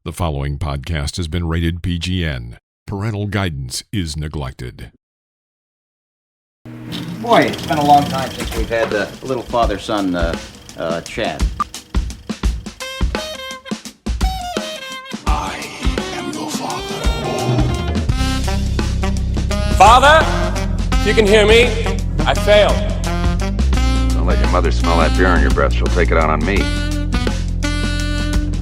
The following podcast has been rated PGN. Parental guidance is neglected. Boy, it's been a long time since we've had a little father-son chat. I am your father. Father, if you can hear me, I failed. Don't let your mother smell that beer on your breath. She'll take it out on me.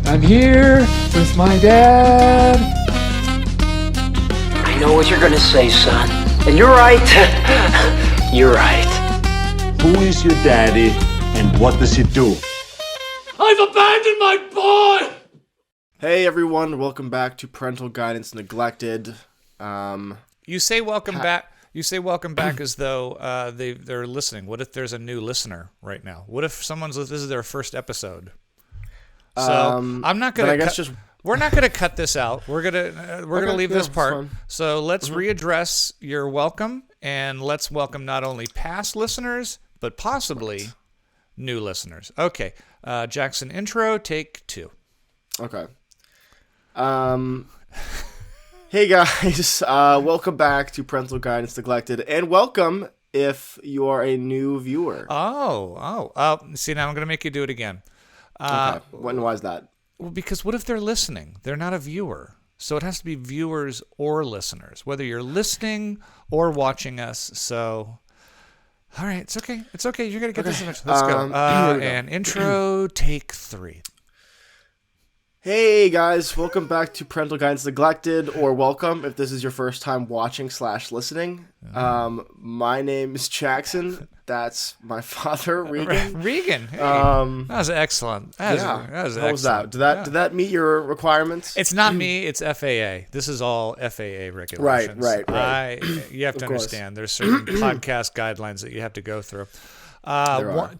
I'm here with my dad. I know what you're gonna say, son. And you're right. You're right. Who is your daddy and what does he do? I've abandoned my boy! Hey everyone, welcome back to Parental Guidance Neglected. You say welcome back. You say welcome back as though they're listening. What if there's a new listener right now? What if this is their first episode? So I'm not gonna. We're not gonna cut this out. We're gonna leave this part. So let's readdress your welcome, and let's welcome not only past listeners but possibly new listeners. Okay, Jackson, intro, take 2. Okay. Hey guys, welcome back to Parental Guidance Neglected, and welcome if you are a new viewer. Oh! See, now I'm gonna make you do it again. Okay. Why is that? Well, because what if they're listening? They're not a viewer. So it has to be viewers or listeners, whether you're listening or watching us. So, all right, it's okay. It's okay. You're going to get this image. Let's go. And intro, take 3. Hey guys, welcome back to Parental Guidance Neglected, or welcome if this is your first time watching / listening. My name is Jackson. That's my father, Regan. Regan. Hey, that was excellent. That was How excellent. was that? Did that meet your requirements? It's not me. It's FAA. This is all FAA regulations. Right. You have to understand. There's certain podcast guidelines that you have to go through.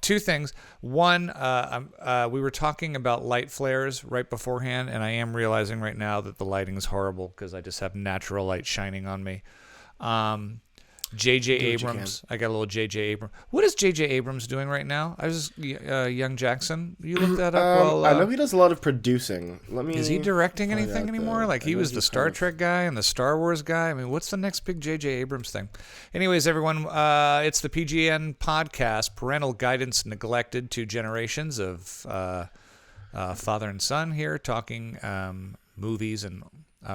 Two things. One, we were talking about light flares right beforehand, and I am realizing right now that the lighting is horrible because I just have natural light shining on me. J.J. Abrams. I got a little J.J. Abrams. What is J.J. Abrams doing right now? I was young Jackson. You look that up. I know he does a lot of producing. Is he directing anything anymore? Like he was the Star Trek guy and the Star Wars guy. I mean, what's the next big J.J. Abrams thing? Anyways, everyone, it's the PGN podcast, Parental Guidance Neglected, 2 generations of father and son here talking movies and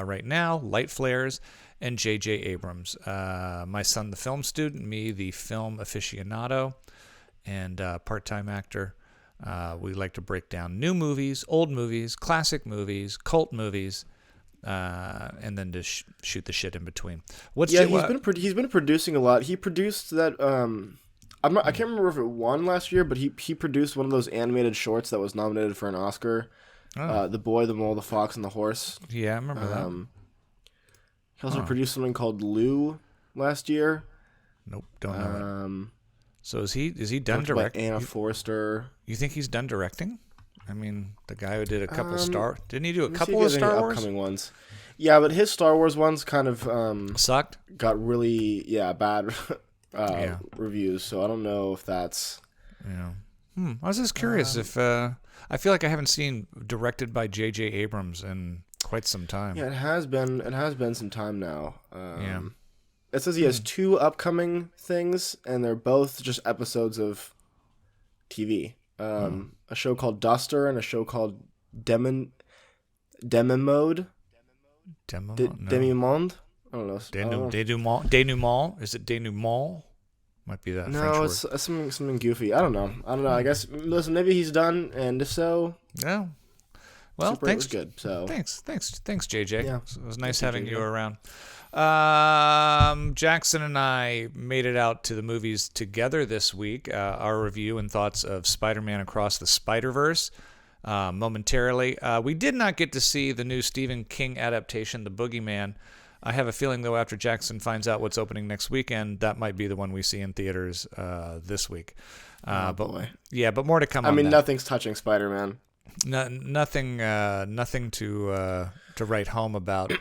right now, light flares. And J.J. Abrams. My son, the film student, me, the film aficionado and part-time actor. We like to break down new movies, old movies, classic movies, cult movies, and then just shoot the shit in between. He's been producing a lot. He produced that. I can't remember if it won last year, but he produced one of those animated shorts that was nominated for an Oscar. The Boy, the Mole, the Fox, and the Horse. Yeah, I remember that. He also produced something called Lou last year. Nope, don't know it. So is he done directing? Anna Forster. You think he's done directing? I mean, the guy who did a couple didn't he do a couple of Star Wars? Upcoming ones. Yeah, but his Star Wars ones kind of sucked. Got really bad reviews. So I don't know if that's. I was just curious if I feel like I haven't seen directed by J.J. Abrams in quite some time. Yeah, it has been some time now. It says he has 2 upcoming things, and they're both just episodes of TV. A show called Duster and a show called Demimode. Demimonde? I don't know. Denouement? Is it denouement? Might be that French word. No, it's something goofy. I don't know. I guess, listen, maybe he's done, and if so... Yeah. Well, thanks. Good. So thanks, JJ. Yeah, it was nice having you around. Jackson and I made it out to the movies together this week. Our review and thoughts of Spiderman Across the Spider-Verse. Momentarily, we did not get to see the new Stephen King adaptation, The Boogeyman. I have a feeling, though, after Jackson finds out what's opening next weekend, that might be the one we see in theaters this week. Boy. Yeah, but more to come. I mean, nothing's touching Spider-Man. Nothing to write home about.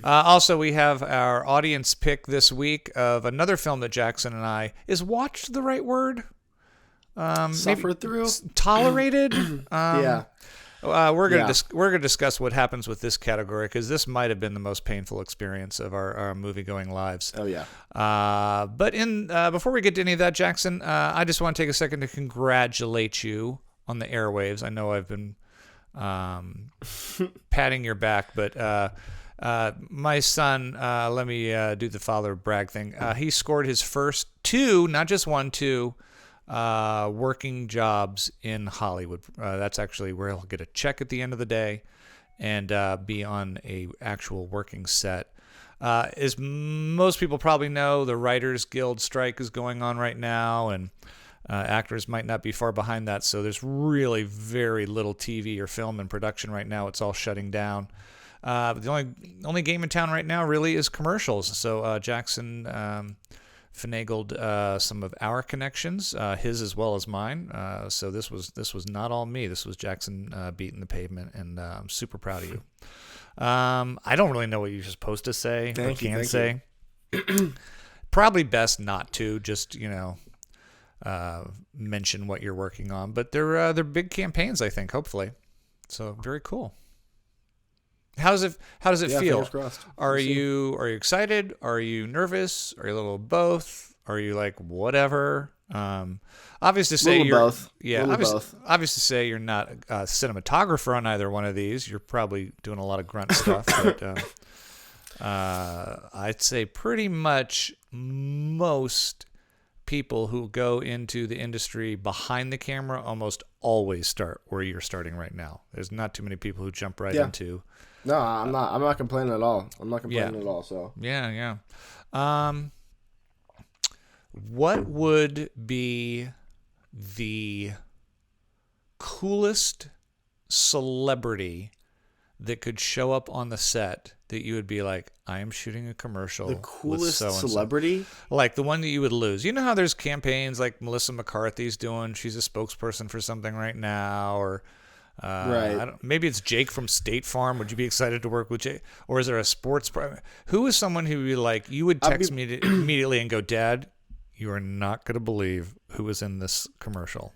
Also, we have our audience pick this week of another film that Jackson and I is watched the right word. Suffered through, tolerated. Yeah. we're gonna discuss what happens with this category because this might have been the most painful experience of our movie-going lives. Oh yeah. But before we get to any of that, Jackson, I just want to take a second to congratulate you on the airwaves. I know I've been patting your back, but my son, let me do the father brag thing. He scored his first 2, not just 1, 2 working jobs in Hollywood. That's actually where he'll get a check at the end of the day and be on a actual working set. As most people probably know, the Writers Guild strike is going on right now, and actors might not be far behind that, so there's really very little TV or film in production right now. It's all shutting down. The only game in town right now really is commercials. So Jackson finagled some of our connections, his as well as mine. So this was not all me. This was Jackson beating the pavement, and I'm super proud of you. I don't really know what you're supposed to say or can say. Probably best not to. Just mention what you're working on, but they're big campaigns, I think, hopefully. So very cool. How does it feel? Are you excited? Are you nervous? Are you a little both? Are you like whatever? Obvious to say you're both. Yeah, obvious to say you're not a cinematographer on either one of these. You're probably doing a lot of grunt stuff, but I'd say pretty much most people who go into the industry behind the camera almost always start where you're starting right now. There's not too many people who jump right into. No, I'm not complaining at all. I'm not complaining at all. So yeah. What would be the coolest celebrity that could show up on the set that you would be like, I am shooting a commercial? The coolest with celebrity? Like the one that you would lose. You know how there's campaigns like Melissa McCarthy's doing, she's a spokesperson for something right now, or right. Maybe it's Jake from State Farm. Would you be excited to work with Jake? Or is there a sports... Who is someone who would be like, you would text me immediately and go, Dad, you are not going to believe who was in this commercial.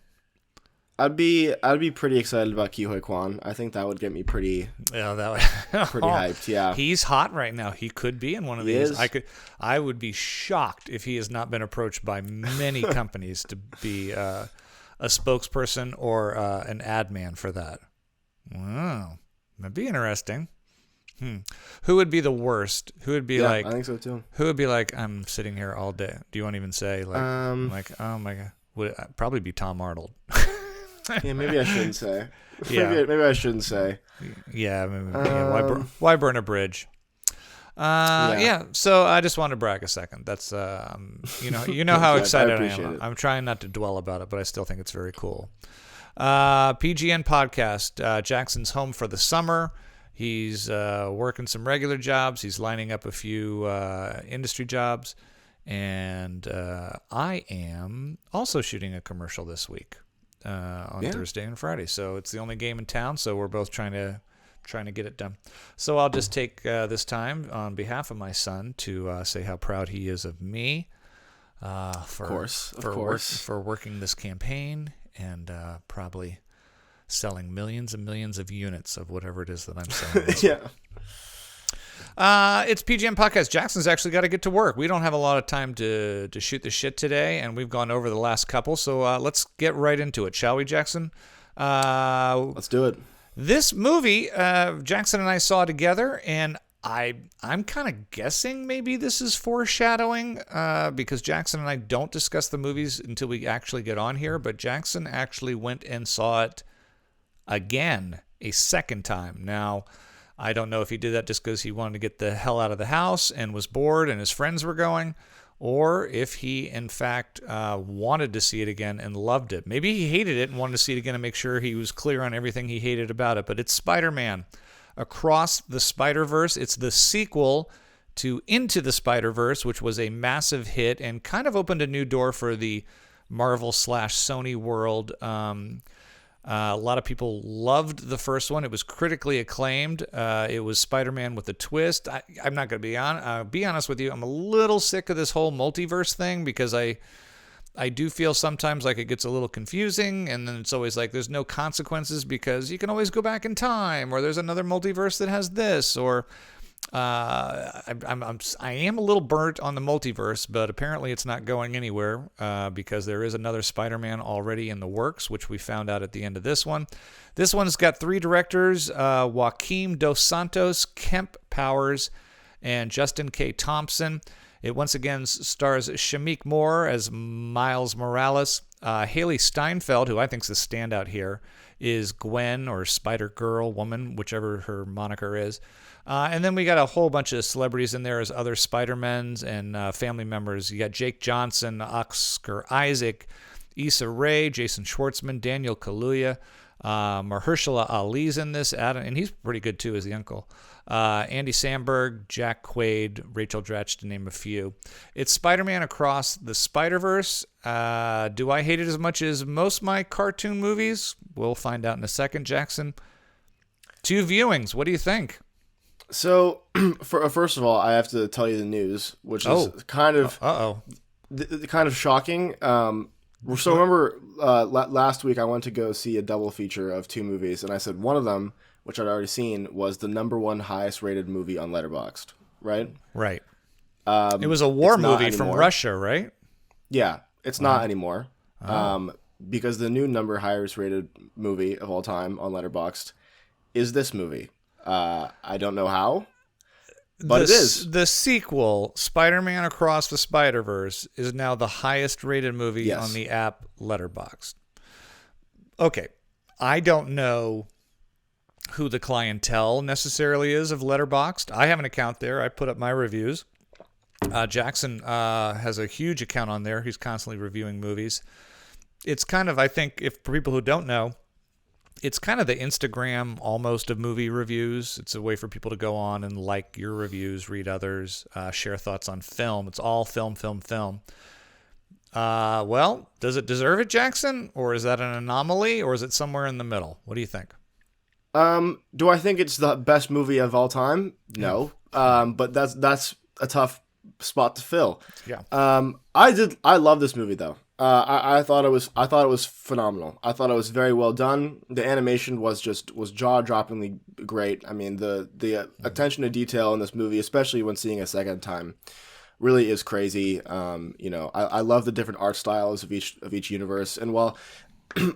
I'd be pretty excited about Ki-Hoi Kwan. I think that would get me pretty hyped. Yeah, he's hot right now. He could be in one of these. I would be shocked if he has not been approached by many companies to be a spokesperson or an ad man for that. Wow, that'd be interesting. Who would be the worst? Who would be like? I think so too. Who would be like? I'm sitting here all day. Do you want to even say like? Oh my god, would it probably be Tom Arnold? Yeah, maybe I shouldn't say. Maybe I shouldn't say. Yeah, why burn a bridge? Yeah. So I just wanted to brag a second. That's you know how excited I am. I'm trying not to dwell about it, but I still think it's very cool. PGN podcast. Jackson's home for the summer. He's working some regular jobs. He's lining up a few industry jobs, and I am also shooting a commercial this week. On Thursday and Friday, so it's the only game in town. So we're both trying to get it done. So I'll just take this time on behalf of my son to say how proud he is of me. For working this campaign and probably selling millions and millions of units of whatever it is that I'm selling. Yeah. It's PGM Podcast. Jackson's actually got to get to work. We don't have a lot of time to shoot the shit today, and we've gone over the last couple, so let's get right into it, shall we, Jackson? Let's do it. This movie, Jackson and I saw together, and I'm kind of guessing maybe this is foreshadowing because Jackson and I don't discuss the movies until we actually get on here, but Jackson actually went and saw it again, a second time. Now, I don't know if he did that just because he wanted to get the hell out of the house and was bored and his friends were going, or if he, in fact, wanted to see it again and loved it. Maybe he hated it and wanted to see it again and make sure he was clear on everything he hated about it. But it's Spider-Man Across the Spider-Verse. It's the sequel to Into the Spider-Verse, which was a massive hit and kind of opened a new door for the Marvel/Sony world. A lot of people loved the first one. It was critically acclaimed. It was Spider-Man with a twist. I'm not going to be honest with you. I'm a little sick of this whole multiverse thing because I I do feel sometimes like it gets a little confusing, and then it's always like there's no consequences because you can always go back in time, or there's another multiverse that has this, or I am a little burnt on the multiverse, but apparently it's not going anywhere because there is another Spider-Man already in the works, which we found out at the end of this one. This one's got 3 directors, Joaquim Dos Santos, Kemp Powers, and Justin K. Thompson. It once again stars Shamik Moore as Miles Morales. Haley Steinfeld, who I think is the standout here, is Gwen or Spider-Girl, woman, whichever her moniker is. And then we got a whole bunch of celebrities in there as other Spider-Mens and family members. You got Jake Johnson, Oscar Isaac, Issa Rae, Jason Schwartzman, Daniel Kaluuya, Mahershala Ali's in this, Adam, and he's pretty good too as the uncle. Andy Samberg, Jack Quaid, Rachel Dratch, to name a few. It's Spider-Man Across the Spider-Verse. Do I hate it as much as most of my cartoon movies? We'll find out in a second, Jackson. 2 viewings. What do you think? So, first of all, I have to tell you the news, which is kind of kind of shocking. So remember, last week I went to go see a double feature of 2 movies, and I said one of them, which I'd already seen, was the #1 highest rated movie on Letterboxd, right? Right. It was a war movie from Russia, right? Yeah, it's not anymore. Because the new highest rated movie of all time on Letterboxd is this movie. I don't know how, but it is. The sequel, Spider-Man Across the Spider-Verse, is now the highest rated movie on the app Letterboxd. Okay, I don't know who the clientele necessarily is of Letterboxd. I have an account there. I put up my reviews. Jackson has a huge account on there. He's constantly reviewing movies. It's kind of, I think, if for people who don't know, it's kind of the Instagram almost of movie reviews. It's a way for people to go on and like your reviews, read others, share thoughts on film. It's all film. Well, does it deserve it, Jackson? Or is that an anomaly? Or is it somewhere in the middle? What do you think? Do I think it's the best movie of all time? No. But that's a tough spot to fill. Yeah. I love this movie though. I thought it was phenomenal. I thought it was very well done. The animation was jaw-droppingly great. I mean, the attention to detail in this movie, especially when seeing it a second time, really is crazy. I love the different art styles of each universe. And while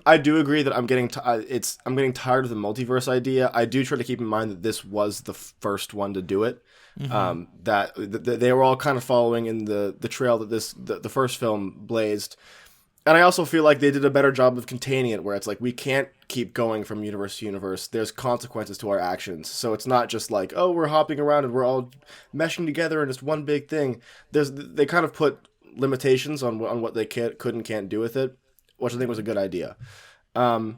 I do agree that I'm getting tired of the multiverse idea, I do try to keep in mind that this was the first one to do it. Mm-hmm. That they were all kind of following in the trail that the first film blazed. And I also feel like they did a better job of containing it, where it's like we can't keep going from universe to universe. There's consequences to our actions. So it's not just like, oh, we're hopping around and we're all meshing together and it's one big thing. They kind of put limitations on what they could and can't do with it, which I think was a good idea. I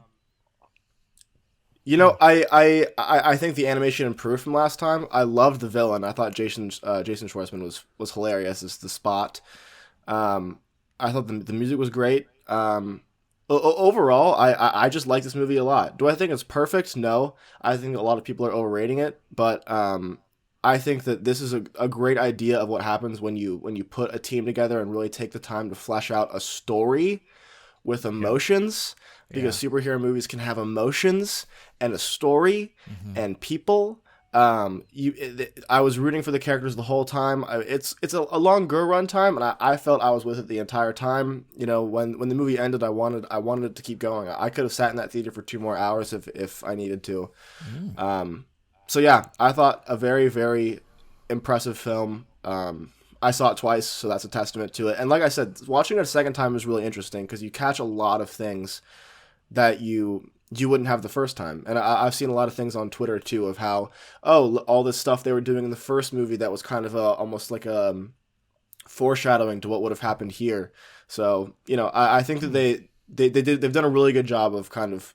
think the animation improved from last time. I loved the villain. I thought Jason Schwartzman was hilarious as the Spot. I thought the music was great. Overall, I just like this movie a lot. Do I think it's perfect? No. I think a lot of people are overrating it, but I think that this is a great idea of what happens when you put a team together and really take the time to flesh out a story with emotions. Because superhero movies can have emotions and a story and people. I was rooting for the characters the whole time. It's a longer run time, and I felt I was with it the entire time. When the movie ended, I wanted it to keep going. I could have sat in that theater for 2 more hours if I needed to. So yeah, I thought a very, very impressive film. I saw it twice, so that's a testament to it. And like I said, watching it a second time is really interesting because you catch a lot of things that you wouldn't have the first time. And I've seen a lot of things on Twitter too of how, all this stuff they were doing in the first movie that was kind of almost like a foreshadowing to what would have happened here. So, I think that they've done a really good job of kind of,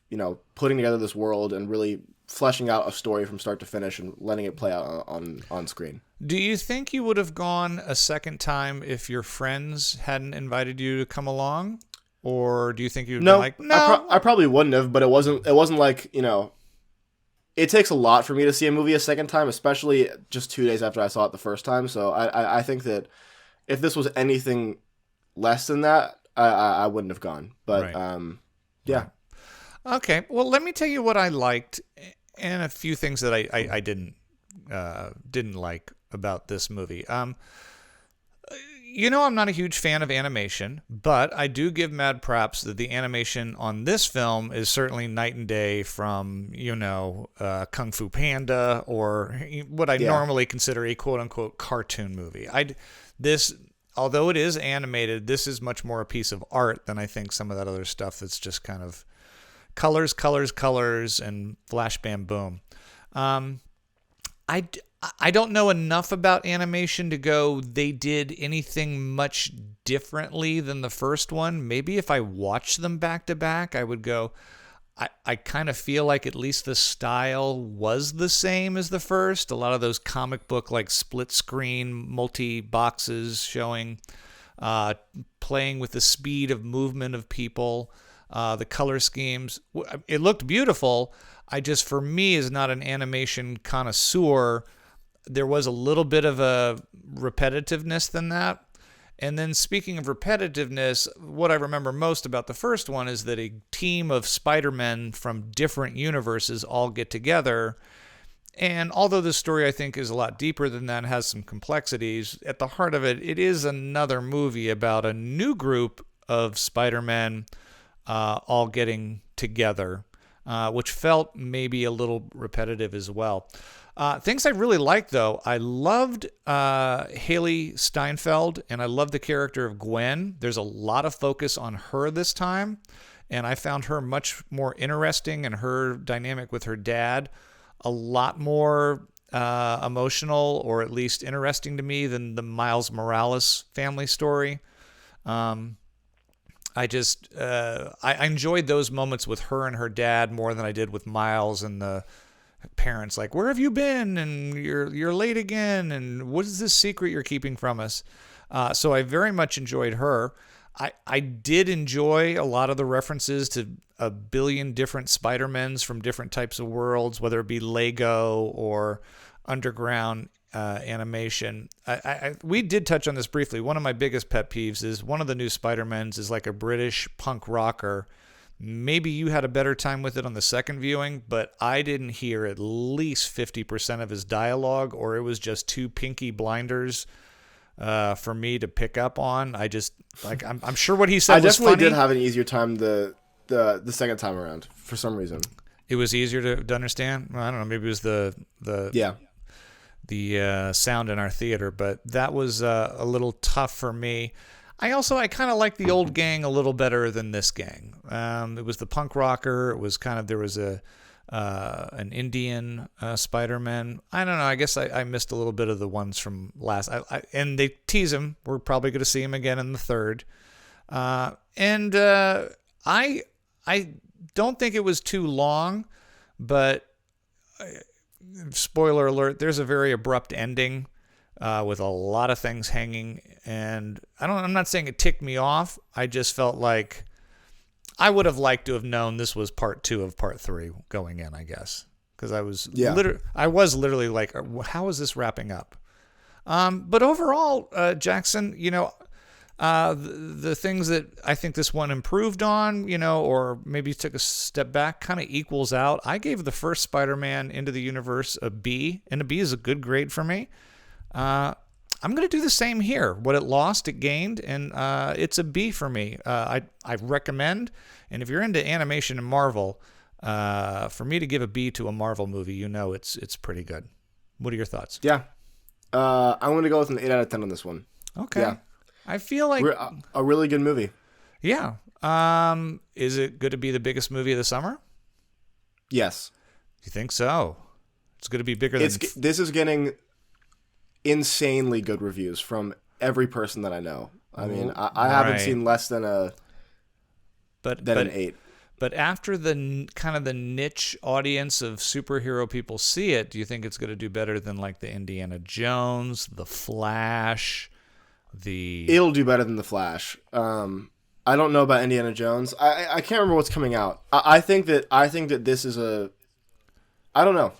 putting together this world and really fleshing out a story from start to finish and letting it play out on screen. Do you think you would have gone a second time if your friends hadn't invited you to come along? Or do you think you'd be like, no? I probably wouldn't have, but it wasn't like, it takes a lot for me to see a movie a second time, especially just 2 days after I saw it the first time. So I think that if this was anything less than that, I wouldn't have gone. But Right. yeah. Okay, well, let me tell you what I liked and a few things that I didn't like about this movie. I'm not a huge fan of animation, but I do give mad props that the animation on this film is certainly night and day from, Kung Fu Panda or what I normally consider a quote-unquote cartoon movie. Although it is animated, this is much more a piece of art than I think some of that other stuff that's just kind of colors, and flash, bam, boom. I don't know enough about animation to go, they did anything much differently than the first one. Maybe if I watched them back to back, I would go, I kind of feel like at least the style was the same as the first. A lot of those comic book, like split screen, multi-boxes showing, playing with the speed of movement of people, the color schemes. It looked beautiful. For me, as not an animation connoisseur, there was a little bit of a repetitiveness than that. And then speaking of repetitiveness, what I remember most about the first one is that a team of Spider-Men from different universes all get together. And although the story, I think, is a lot deeper than that and has some complexities, at the heart of it, it is another movie about a new group of Spider-Men all getting together, which felt maybe a little repetitive as well. Things I really liked, though, I loved Haley Steinfeld, and I loved the character of Gwen. There's a lot of focus on her this time, and I found her much more interesting, and her dynamic with her dad a lot more emotional, or at least interesting to me, than the Miles Morales family story. I enjoyed those moments with her and her dad more than I did with Miles and the parents, like, where have you been, and you're late again, and what is this secret you're keeping from us? So I very much enjoyed her. I did enjoy a lot of the references to a billion different Spider-Mens from different types of worlds, whether it be Lego or underground animation. We did touch on this briefly. One of my biggest pet peeves is one of the new Spider-Mens is like a British punk rocker. Maybe you had a better time with it on the second viewing, but I didn't hear at least 50% of his dialogue, or it was just too pinky blinders for me to pick up on. I'm sure what he said was funny. I definitely did have an easier time the second time around for some reason. It was easier to understand. Well, I don't know. Maybe it was the sound in our theater, but that was a little tough for me. I kind of like the old gang a little better than this gang. It was the punk rocker. It was there was an Indian Spider-Man. I don't know. I guess I missed a little bit of the ones from last. And they tease him. We're probably going to see him again in the third. I don't think it was too long, but spoiler alert, there's a very abrupt ending. With a lot of things hanging, and I'm not saying it ticked me off. I just felt like I would have liked to have known this was part 2 of part 3 going in, I guess, because I was literally like, how is this wrapping up? But overall, Jackson, the things that I think this one improved on, or maybe took a step back, kind of equals out. I gave the first Spider-Man Into the Universe a B, and a B is a good grade for me. I'm going to do the same here. What it lost, it gained, and it's a B for me. I recommend, and if you're into animation and Marvel, for me to give a B to a Marvel movie, it's pretty good. What are your thoughts? Yeah. I'm going to go with an 8 out of 10 on this one. Okay. Yeah. I feel like a really good movie. Yeah. Is it going to be the biggest movie of the summer? Yes. You think so? It's going to be bigger than... This is getting insanely good reviews from every person that I know. I mean, I haven't seen less than an 8. But after the kind of the niche audience of superhero people see it, do you think it's going to do better than like the Indiana Jones, the Flash, It'll do better than the Flash. I don't know about Indiana Jones. I can't remember what's coming out. I think that this is I don't know.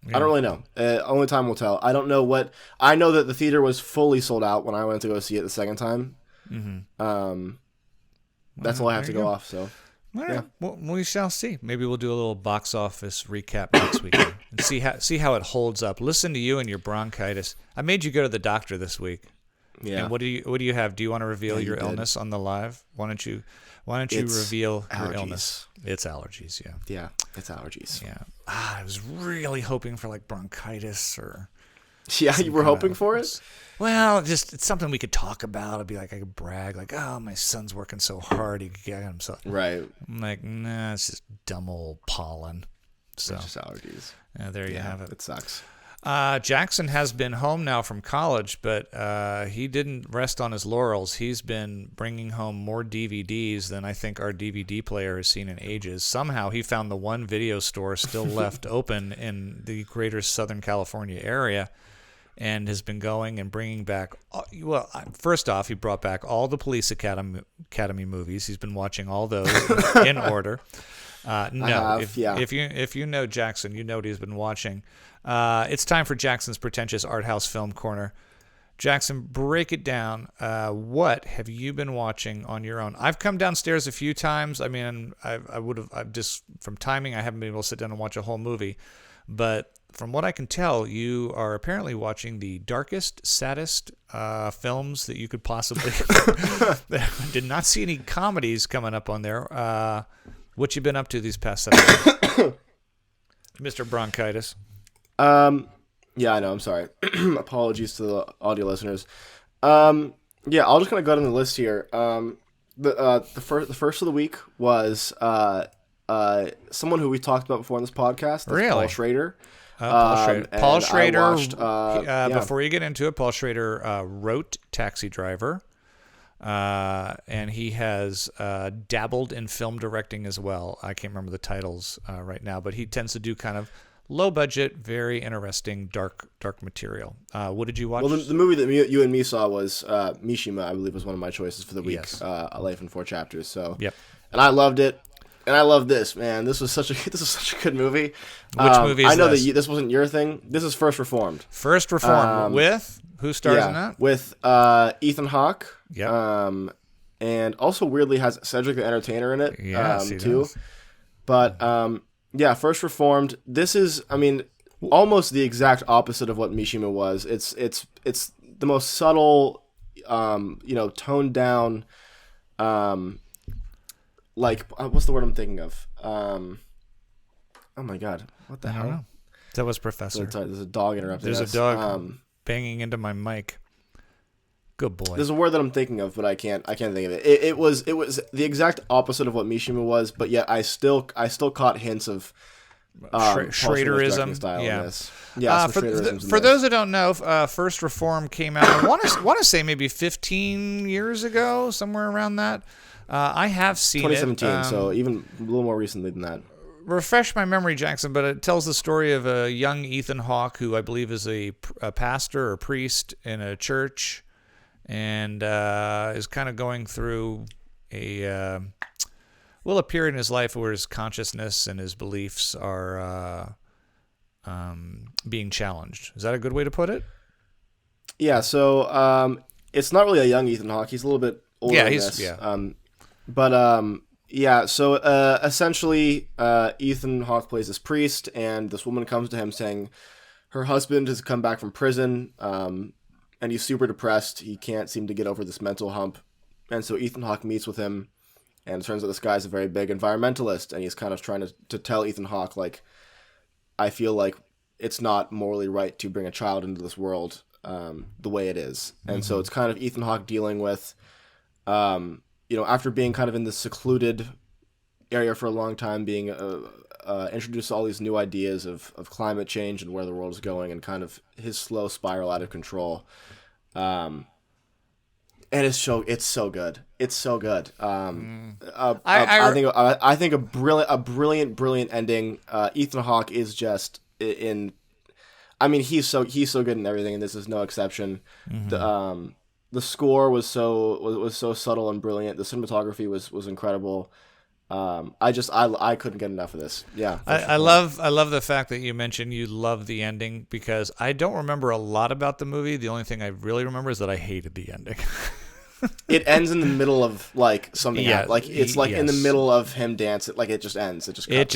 Yeah. I don't really know. Only time will tell. I don't know what... I know that the theater was fully sold out when I went to go see it the second time. Mm-hmm. that's all I have to go off. So. All right. Well, we shall see. Maybe we'll do a little box office recap next week and see how it holds up. Listen to you and your bronchitis. I made you go to the doctor this week. Yeah. And what do you have? Do you want to reveal your illness on the live? Why don't you reveal allergies. Your illness? It's allergies. Yeah. Yeah. It's allergies. Yeah. I was really hoping for like bronchitis or. Yeah, you were hoping for it? Well, just it's something we could talk about. It'd be like I could brag, like, oh, my son's working so hard, he could get himself. Right. I'm like, nah, it's just dumb old pollen. So it's just allergies. There you have it. It sucks. Jackson has been home now from college, but he didn't rest on his laurels. He's been bringing home more DVDs than I think our DVD player has seen in ages. Somehow he found the one video store still left open in the greater Southern California area, and has been going and bringing back. Well, first off, he brought back all the Police Academy movies. He's been watching all those in order. If you know Jackson, you know what he's been watching. It's time for Jackson's Pretentious Arthouse Film Corner. Jackson, break it down. What have you been watching on your own? I've come downstairs a few times. I mean, I've just from timing, I haven't been able to sit down and watch a whole movie, but from what I can tell, you are apparently watching the darkest, saddest films that you could possibly. Did not see any comedies coming up on there. What you been up to these past 7 days, Mr. Bronchitis? Yeah, I know. I'm sorry. Apologies to the audio listeners. Yeah, I'll just kind of go down the list here. The first of the week was someone who we talked about before on this podcast. That's really? Paul Schrader. Paul Schrader. Watched, before you get into it, Paul Schrader wrote Taxi Driver, and he has dabbled in film directing as well. I can't remember the titles right now, but he tends to do kind of low budget, very interesting, dark material. What did you watch? Well, the movie that you and me saw was Mishima, I believe, was one of my choices for the week. Yes. A Life in 4 Chapters. So, yep. And I loved it. And I love this, man. This is such a good movie. Which movie is I know this? that this wasn't your thing. This is First Reformed. First Reformed with who stars in that? With Ethan Hawke. Yep. And also weirdly has Cedric the Entertainer in it. Yes, he too. does. But First Reformed. This is, I mean, almost the exact opposite of what Mishima was. It's the most subtle, toned down. What's the word I'm thinking of? Oh my god, what the hell? I don't know. That was Professor. There's a dog interrupting There's us. a dog banging into my mic. Good boy. There's a word that I'm thinking of, but I can't think of it. It was the exact opposite of what Mishima was, but yet I still caught hints of Schraderism. Style yeah. in this. Yeah. For those who don't know, First Reform came out. I want to say maybe 15 years ago, somewhere around that. I have seen 2017, it. So even a little more recently than that. Refresh my memory, Jackson, but it tells the story of a young Ethan Hawke, who I believe is a pastor or priest in a church, and is kind of going through a period in his life where his consciousness and his beliefs are being challenged. Is that a good way to put it? Yeah. So it's not really a young Ethan Hawke. He's a little bit older. Yeah, than he's this. So essentially, Ethan Hawke plays this priest, and this woman comes to him saying her husband has come back from prison, and he's super depressed. He can't seem to get over this mental hump, and so Ethan Hawke meets with him, and it turns out this guy's a very big environmentalist, and he's kind of trying to tell Ethan Hawke, like, I feel like it's not morally right to bring a child into this world the way it is. And so it's kind of Ethan Hawke dealing with, after being kind of in this secluded area for a long time, being introduced to all these new ideas of climate change and where the world is going, and kind of his slow spiral out of control. And it's so good. It's so good. I think a brilliant ending. Ethan Hawke is just in. I mean, he's so good in everything, and this is no exception. Mm-hmm. The score was so subtle and brilliant. The cinematography was incredible. I couldn't get enough of this. Yeah, I love the fact that you mentioned you love the ending, because I don't remember a lot about the movie. The only thing I really remember is that I hated the ending. it ends in the middle of like something. Yeah, like it's like in the middle of him dancing. Like it just ends. It just cuts,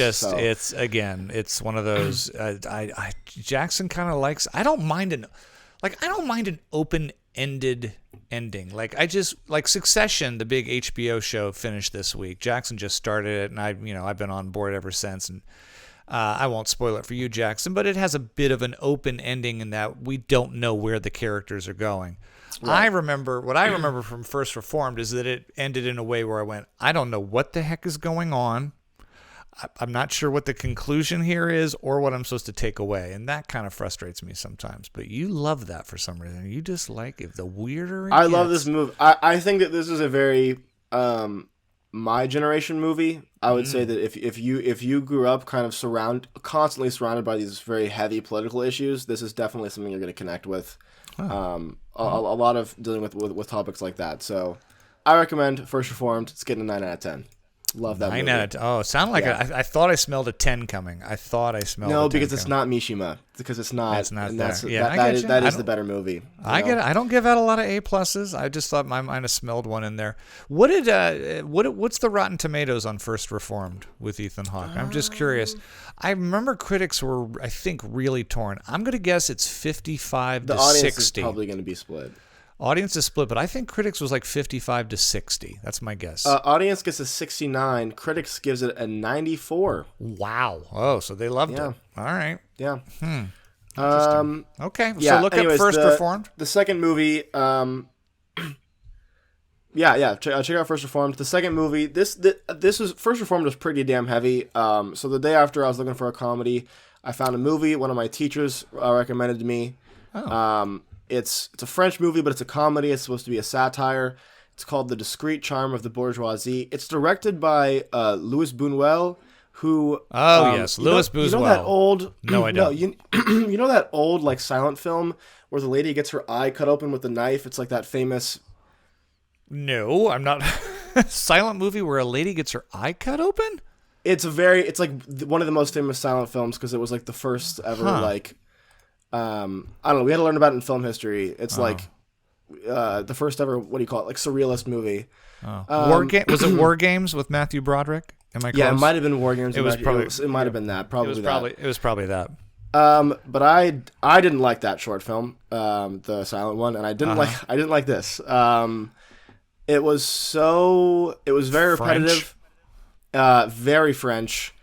it's one of those. Jackson kind of likes. I don't mind an open-ended ending. Like I just like Succession, the big HBO show, finished this week. Jackson just started it, and I've been on board ever since. And I won't spoil it for you, Jackson, but it has a bit of an open ending in that we don't know where the characters are going. Right. What I remember from First Reformed is that it ended in a way where I went, I don't know what the heck is going on. I'm not sure what the conclusion here is or what I'm supposed to take away. And that kind of frustrates me sometimes. But you love that for some reason. You just like it. The weirder it gets. Love this movie. I think that this is a very my generation movie. I would say that if you grew up kind of constantly surrounded by these very heavy political issues, this is definitely something you're going to connect with. A lot of dealing with topics like that. So I recommend First Reformed. It's getting a 9 out of 10. Love that 9 movie. out of 10. Oh, sound like I thought I smelled a 10 coming. I thought I smelled No, a 10 because it's coming. not Mishima. Because it's not. It's not and there. that's, Yeah, that is the better movie. I get it. I don't give out a lot of A pluses. I just thought I might have smelled one in there. What's the Rotten Tomatoes on First Reformed with Ethan Hawke? I'm just curious. I remember critics were, I think, really torn. I'm going to guess it's 55 the to audience 60. is probably going to be split. Audience is split, but I think critics was like 55 to 60. That's my guess. Audience gets a 69. Critics gives it a 94. Wow. Oh, so they loved it. All right. Yeah. Okay. Yeah, So look anyways, up First Reformed. The second movie. Check out First Reformed. The second movie. This was First Reformed was pretty damn heavy. So the day after I was looking for a comedy, I found a movie. One of my teachers recommended to me. Oh. It's a French movie, but it's a comedy. It's supposed to be a satire. It's called The Discreet Charm of the Bourgeoisie. It's directed by Louis Buñuel, who... yes, Louis Buñuel. You know that old... No, I don't. You know that old like silent film where the lady gets her eye cut open with a knife? It's like that famous... No, I'm not... Silent movie where a lady gets her eye cut open? It's like one of the most famous silent films because it was like the first ever like... I don't know. We had to learn about it in film history. It's like the first ever, what do you call it? Like surrealist movie. Was it War Games with Matthew Broderick? Am I close? Yeah, it might have been War Games. It was probably. It might have been that. Probably It was probably that. But I didn't like that short film, the silent one, and I didn't like this. It was very repetitive, very French.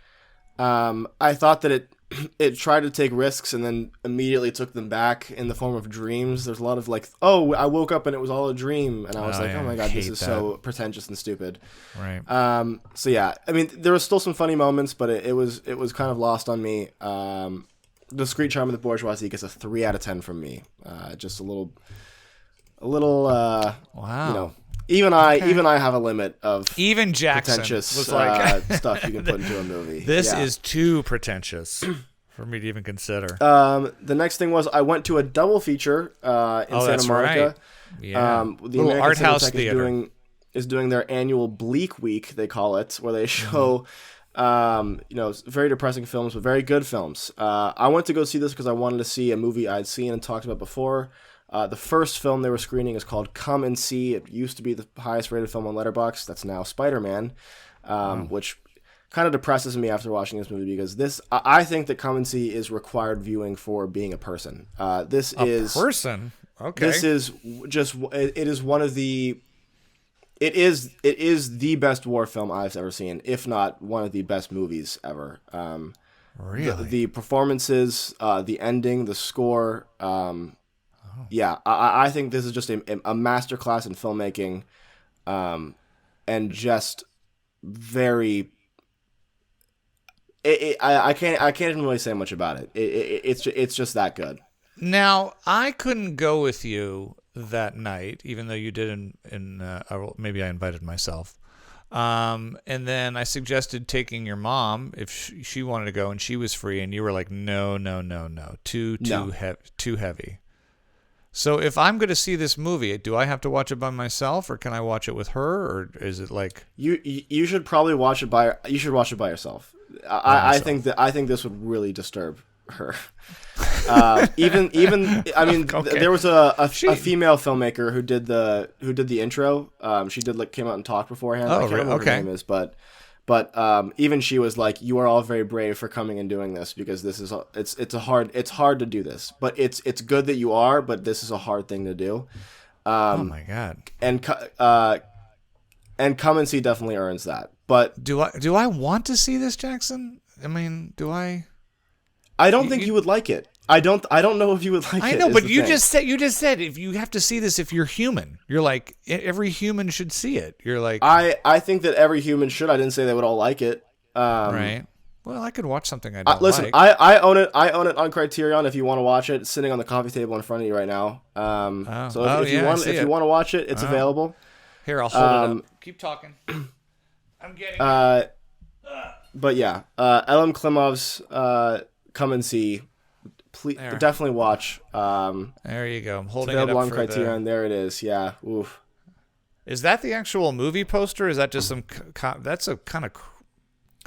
I thought that it tried to take risks and then immediately took them back in the form of dreams. There's a lot of like, oh, I woke up and it was all a dream, and I was oh my god, this is so pretentious and stupid. Right. So yeah, I mean, there was still some funny moments, but it was kind of lost on me. Discreet Charm of the Bourgeoisie gets a 3 out of 10 from me. Just a little. Wow. You know, even I have a limit of even Jackson pretentious was like stuff you can put into a movie. This is too pretentious for me to even consider. The next thing was I went to a double feature in Santa Monica. Right. Yeah. The little American Arthouse Cinematheque theater is doing their annual Bleak Week, they call it, where they show very depressing films, but very good films. I went to go see this because I wanted to see a movie I'd seen and talked about before. The first film they were screening is called Come and See. It used to be the highest rated film on Letterboxd. That's now Spiderman, which kind of depresses me after watching this movie because I think that Come and See is required viewing for being a person. This is person. Okay. This is just it is one of the. It is the best war film I've ever seen, if not one of the best movies ever. Really? The performances, the ending, the score. Yeah, I think this is just a masterclass in filmmaking, and just very. I can't even really say much about it. It's just that good. Now I couldn't go with you that night, even though you did maybe I invited myself. And then I suggested taking your mom if she wanted to go, and she was free, and you were like, no, too heavy. So if I'm going to see this movie, do I have to watch it by myself, or can I watch it with her, or is it like you should probably watch it by yourself. I think this would really disturb her. Even I mean, there was a female filmmaker who did the intro. She came out and talked beforehand. I can't remember what her name is, but even she was like, "You are all very brave for coming and doing this because this is it's hard to do this, but it's good that you are, but this is a hard thing to do." Oh my god! And Come and See definitely earns that. But do I want to see this, Jackson? I mean, do I? I don't think you would like it. I don't know if you would like it. I know, but you just said if you have to see this if you're human. You're like every human should see it. You're like I think that every human should. I didn't say they would all like it. Right. Well, I could watch something I don't listen, like. I own it. I own it on Criterion. If you want to watch it, it's sitting on the coffee table in front of you right now. If you want to watch it, it's available. Here, I'll hold it up. Keep talking. I'm getting it. But yeah, Elem Klimov's Come and See. Please, definitely watch. There you go. I'm holding it up on for Criterion. There it is. Yeah. Oof. Is that the actual movie poster? Or is that just some? That's a kind of.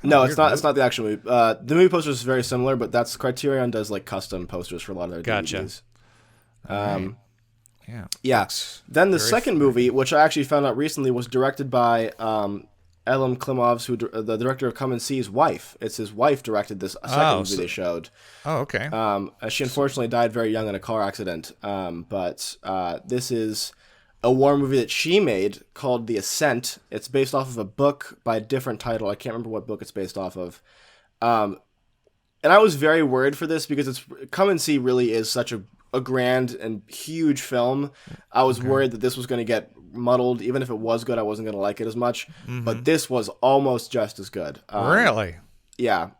No, it's not. It's not the actual movie. The movie poster is very similar, but that's Criterion does like custom posters for a lot of their DVDs. Right. Yeah. Then the second movie, which I actually found out recently, was directed by Elem Klimov's, the director of Come and See's wife. It's his wife directed this second movie they showed. Oh, okay. She unfortunately died very young in a car accident. But this is a war movie that she made called The Ascent. It's based off of a book by a different title. I can't remember what book it's based off of. And I was very worried for this because Come and See really is such a grand and huge film. I was worried that this was going to get muddled. Even if it was good, I wasn't going to like it as much. Mm-hmm. But this was almost just as good. Really? Yeah.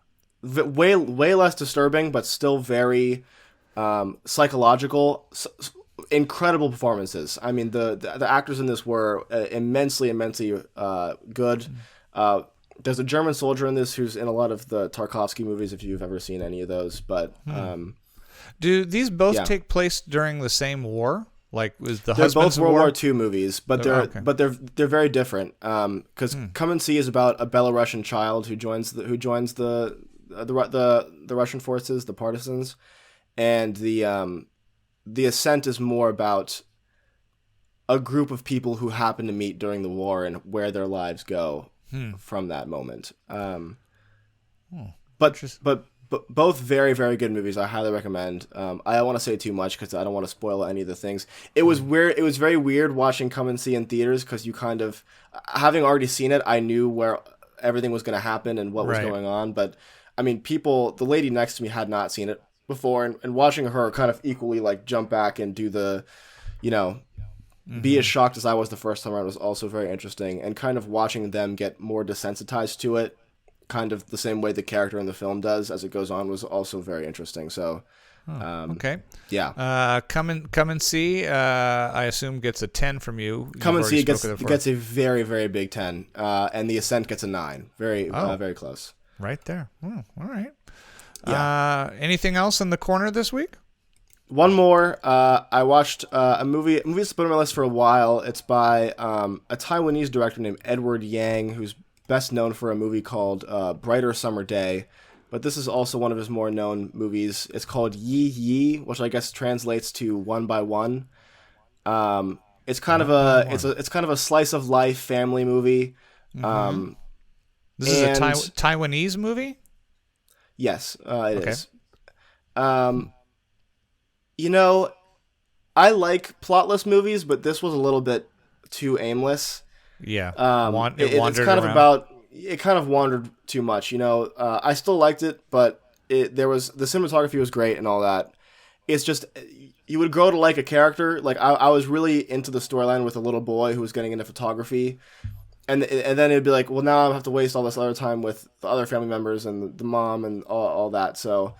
Way less disturbing, but still very psychological. Incredible performances. I mean, the actors in this were immensely good. There's a German soldier in this who's in a lot of the Tarkovsky movies, if you've ever seen any of those. But do these both take place during the same war? Like, was the they're Husbands both World War? War II movies, but they're very different. Because Come and See is about a Belarusian child who joins the Russian forces, the partisans, and the Ascent is more about a group of people who happen to meet during the war and where their lives go from that moment. But both very, very good movies. I highly recommend. I don't want to say too much because I don't want to spoil any of the things. It was weird. It was very weird watching Come and See in theaters because you kind of, having already seen it, I knew where everything was going to happen and what was going on. But I mean, the lady next to me had not seen it before, and watching her kind of equally like jump back and do the, be as shocked as I was the first time around was also very interesting, and kind of watching them get more desensitized to it, kind of the same way the character in the film does as it goes on, was also very interesting. So, okay, yeah. Come and See. I assume gets a 10 from you. Come and See gets a very, very big 10, and The Ascent gets a 9. Very close. Right there. Oh, all right. Yeah. Anything else in the corner this week? One more. I watched a movie that's been on my list for a while. It's by a Taiwanese director named Edward Yang, who's best known for a movie called Brighter Summer Day. But this is also one of his more known movies. It's called Yi Yi, which I guess translates to One by One. It's kind of a slice of life family movie. Mm-hmm. This is a Taiwanese movie? Yes, it is. I like plotless movies, but this was a little bit too aimless. Yeah, it's kind of about. It kind of wandered too much. I still liked it, but the cinematography was great and all that. It's just you would grow to like a character. Like I was really into the storyline with a little boy who was getting into photography. And then it'd be like, well, now I have to waste all this other time with the other family members and the mom and all that. So,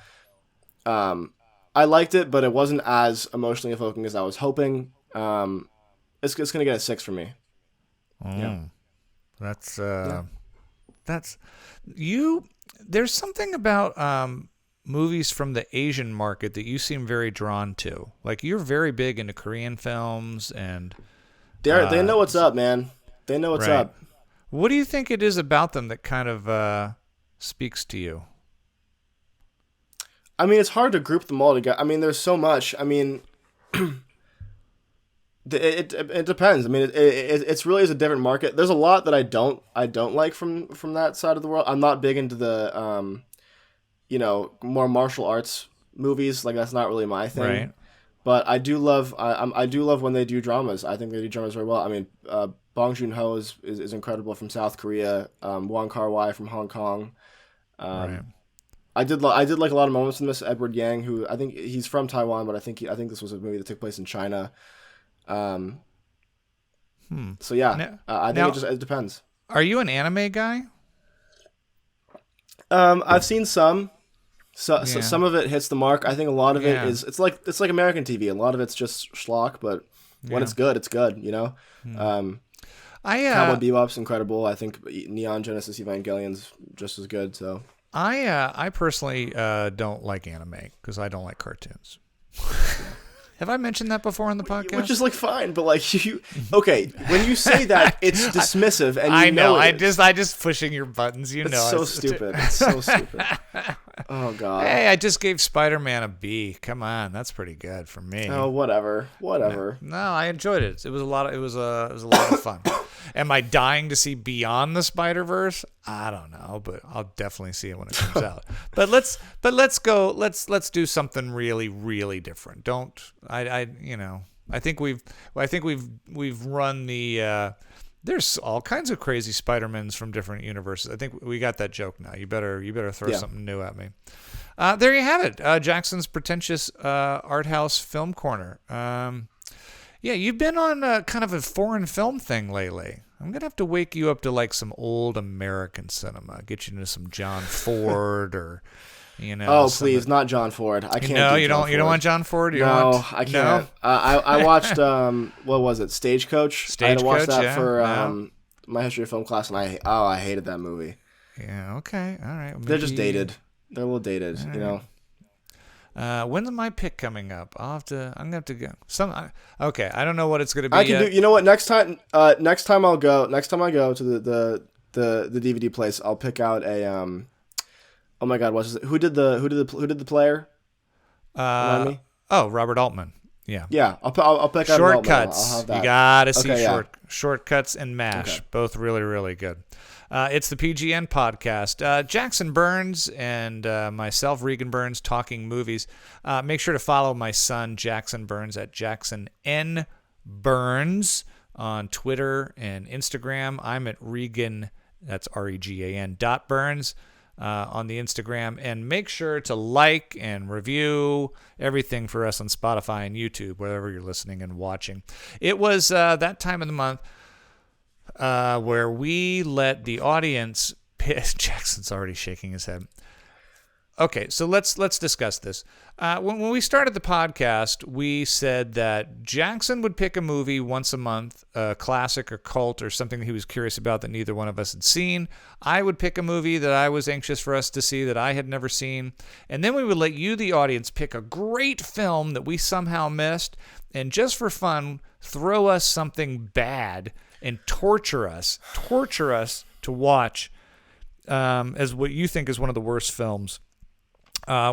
I liked it, but it wasn't as emotionally evoking as I was hoping. It's gonna get a 6 for me. Yeah, that's you. There's something about movies from the Asian market that you seem very drawn to. Like, you're very big into Korean films, and they know what's up, man. They know what's up. What do you think it is about them that kind of speaks to you? I mean, it's hard to group them all together. I mean, there's so much. I mean, it depends. I mean, it's really is a different market. There's a lot that I don't like from that side of the world. I'm not big into the more martial arts movies. Like that's not really my thing. Right. But I do love I do love when they do dramas. I think they do dramas very well. I mean, Bong Joon-ho is incredible from South Korea. Wong Kar-wai from Hong Kong. Right. I did like a lot of moments in this. Edward Yang, who I think he's from Taiwan, but I think this was a movie that took place in China. So yeah, I think it depends. Are you an anime guy? I've seen some. So some of it hits the mark. I think a lot of it is it's like American TV. A lot of it's just schlock, but when it's good, it's good. You know. Cowboy Bebop's incredible. I think Neon Genesis Evangelion's just as good. So I personally don't like anime because I don't like cartoons. Have I mentioned that before on the podcast? Which is like fine, but like when you say that, it's dismissive, and I know. I just pushing your buttons. It's so stupid. It's so stupid. Oh god. Hey, I just gave Spider-Man a B. Come on, that's pretty good for me. Oh, whatever. No, I enjoyed it. It was a lot of fun. Am I dying to see Beyond the Spider-Verse? I don't know, but I'll definitely see it when it comes out. But let's do something really, really different. I think we've run the there's all kinds of crazy Spider-Mans from different universes. I think we got that joke now. You better throw something new at me. There you have it. Jackson's Pretentious Arthouse Film Corner. Yeah, you've been on kind of a foreign film thing lately. I'm going to have to wake you up to like some old American cinema. Get you into some John Ford or, Oh, please, not John Ford. I can't. No, you don't want John Ford? I can't. No? I watched, what was it, Stagecoach? I had to watch that for my history of film class, and I hated that movie. Yeah, okay, all right. They're just dated. They're a little dated, When's my pick coming up? I'm gonna have to go. Okay, I don't know what it's gonna be. I can do. You know what? Next time I go to the DVD place, I'll pick out a Oh my God, what's it? Who did the player? Remind me. Oh, Robert Altman. Yeah. Yeah, I'll pick out Shortcuts. I'll have that. You gotta see Shortcuts and MASH. Both really, really good. It's the PGN podcast. Jackson Burns and myself, Regan Burns, talking movies. Make sure to follow my son, Jackson Burns, at Jackson N. Burns on Twitter and Instagram. I'm at Regan, that's Regan .Burns on the Instagram. And make sure to like and review everything for us on Spotify and YouTube, wherever you're listening and watching. It was that time of the month where we let the audience pick. Jackson's already shaking his head. Okay, so let's discuss this. When we started the podcast, we said that Jackson would pick a movie once a month, a classic or cult or something that he was curious about that neither one of us had seen. I would pick a movie that I was anxious for us to see that I had never seen. And then we would let you, the audience, pick a great film that we somehow missed. And just for fun, throw us something bad and torture us to watch as what you think is one of the worst films.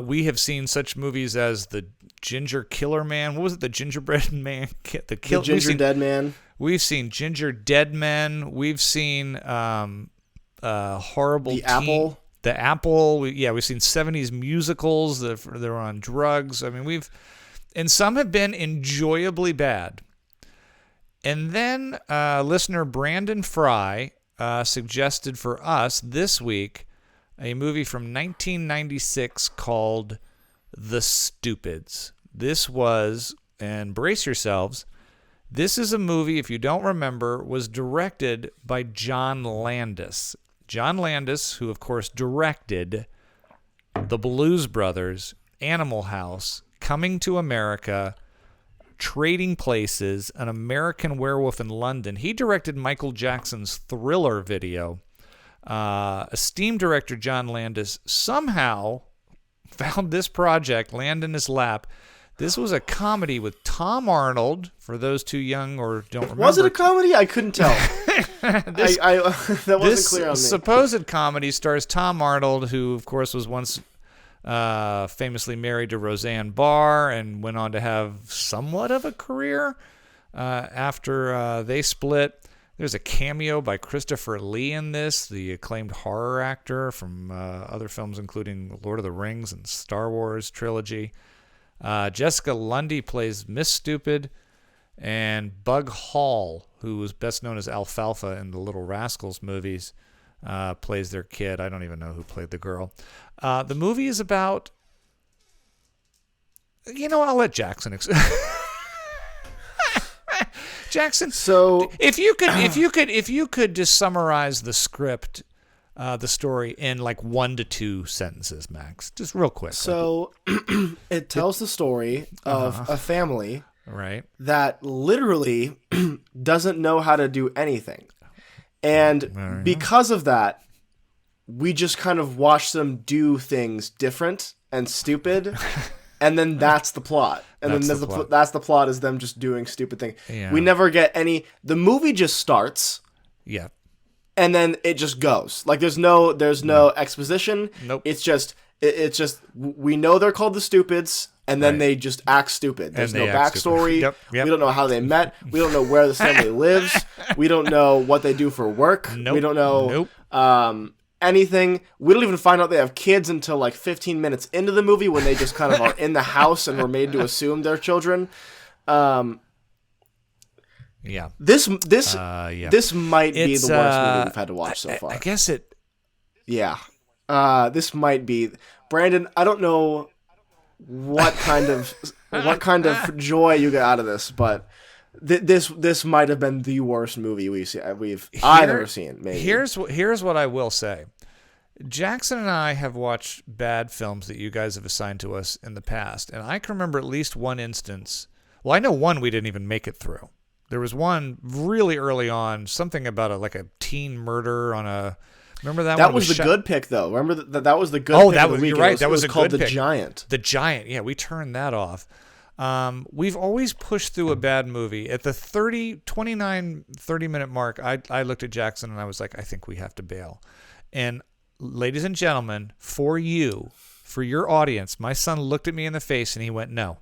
We have seen such movies as The Ginger Killer Man. What was it? The Gingerbread Man? The Ginger Dead Man. We've seen Ginger Dead Men. We've seen horrible The Apple. The Apple. We've seen 70s musicals that are on drugs. I mean, and some have been enjoyably bad. And then listener Brandon Fry suggested for us this week a movie from 1996 called The Stupids. This was, and brace yourselves, this is a movie, if you don't remember, was directed by John Landis. John Landis, who of course directed The Blues Brothers, Animal House, Coming to America, Trading Places, An American Werewolf in London. He directed Michael Jackson's Thriller video. Esteemed director John Landis somehow found this project land in his lap. This was a comedy with Tom Arnold, for those too young or don't remember. Was it a comedy? I couldn't tell. That wasn't clear on me. This supposed comedy stars Tom Arnold, who, of course, was once famously married to Roseanne Barr and went on to have somewhat of a career after they split. There's a cameo by Christopher Lee in this, the acclaimed horror actor from other films including Lord of the Rings and Star Wars trilogy. Jessica Lundy plays Miss Stupid, and Bug Hall, who was best known as Alfalfa in the Little Rascals movies, plays their kid. I don't even know who played the girl. The movie is about... I'll let Jackson Jackson. So if you could just summarize the script, the story in like 1 to 2 sentences, Max, just real quick. So it tells the story of a family, right, that literally doesn't know how to do anything, and because of that, we just kind of watch them do things different and stupid. And then that's the plot. And that's the plot is them just doing stupid things. Yeah. We never get any... The movie just starts. Yeah. And then it just goes. Like there's no exposition. Nope. It's just we know they're called the Stupids, and then they just act stupid. There's no backstory. Yep. We don't know how they met. We don't know where the family lives. We don't know what they do for work. Nope. We don't know anything. We don't even find out they have kids until like 15 minutes into the movie, when they just kind of are in the house and we're made to assume they're children. Yeah. This might be the worst movie we've had to watch so far. I guess it. Yeah. This might be. Brandon, I don't know what kind of joy you get out of this, but this might have been the worst movie I've ever seen. Maybe. Here's what I will say. Jackson and I have watched bad films that you guys have assigned to us in the past, and I can remember at least one instance. Well, I know one we didn't even make it through. There was one really early on, something about a teen murder on a. Remember that one? That was the good pick, though. Remember that was the good. Oh, pick of the week. You're right. That was a called good The pick. Giant. The Giant. Yeah, we turned that off. We've always pushed through a bad movie. At the 30-minute mark, I looked at Jackson and I was like, I think we have to bail. And ladies and gentlemen, for your audience, my son looked at me in the face and he went, no,